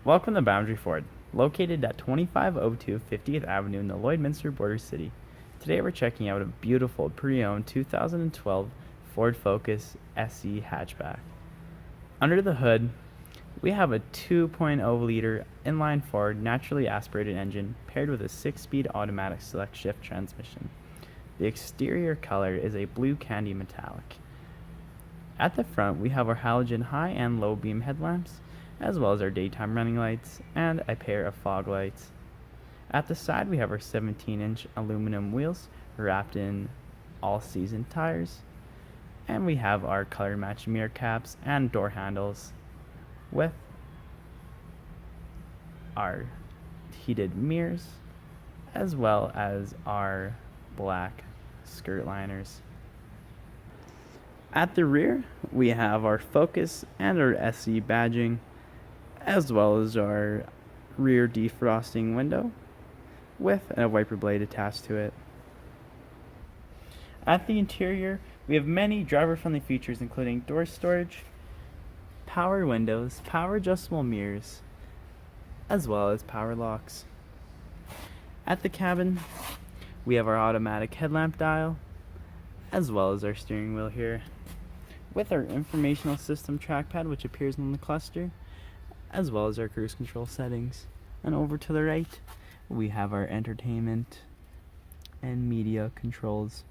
Welcome to Boundary Ford, located at 2502 50th Avenue in the Lloydminster Border City. Today we're checking out a beautiful pre-owned 2012 Ford Focus SE hatchback. Under the hood, we have a 2.0-liter inline-four naturally aspirated engine paired with a 6-speed automatic select shift transmission. The exterior color is a blue candy metallic. At the front, we have our halogen high and low beam headlamps, as well as our daytime running lights and a pair of fog lights. At the side, we have our 17-inch aluminum wheels wrapped in all-season tires, and we have our color-matched mirror caps and door handles with our heated mirrors, as well as our black skirt liners. At the rear, we have our Focus and our SE badging, as well as our rear defrosting window with a wiper blade attached to it. At the interior, we have many driver-friendly features including door storage, power windows, power adjustable mirrors, as well as power locks. At the cabin, we have our automatic headlamp dial, as well as our steering wheel here, with our informational system trackpad which appears on the cluster, as well as our cruise control settings. And over to the right, we have our entertainment and media controls.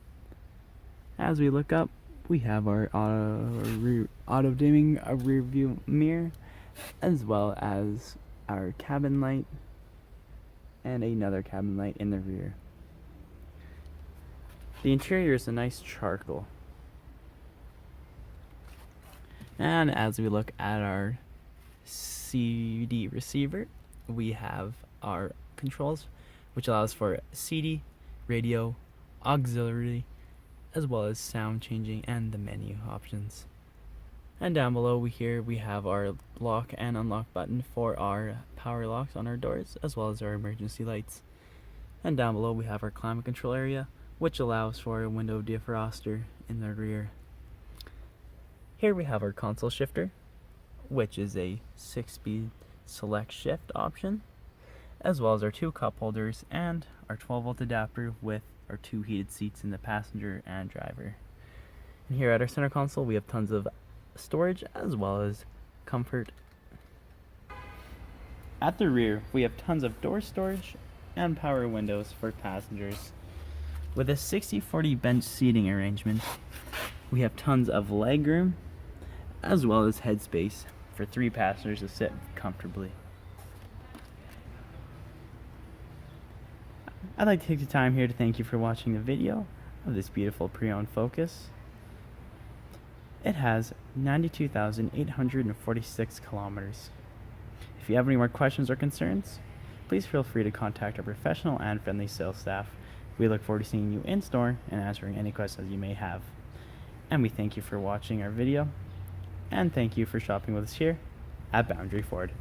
As we look up, we have our auto dimming rear view mirror, as well as our cabin light and another cabin light in the rear. The interior is a nice charcoal. And as we look at our CD receiver, we have our controls, which allows for CD, radio, auxiliary, as well as sound changing and the menu options. And down below we have our lock and unlock button for our power locks on our doors, as well as our emergency lights. And down below we have our climate control area, which allows for a window defroster in the rear. Here we have our console shifter, which is a 6-speed select shift option, as well as our 2 cup holders and our 12-volt adapter with our 2 heated seats in the passenger and driver. And here at our center console, we have tons of storage as well as comfort. At the rear, we have tons of door storage and power windows for passengers. With a 60-40 bench seating arrangement, we have tons of legroom as well as headspace for 3 passengers to sit comfortably. I'd like to take the time here to thank you for watching the video of this beautiful pre-owned Focus. It has 92,846 kilometers. If you have any more questions or concerns, please feel free to contact our professional and friendly sales staff. We look forward to seeing you in store and answering any questions you may have. And we thank you for watching our video, and thank you for shopping with us here at Boundary Ford.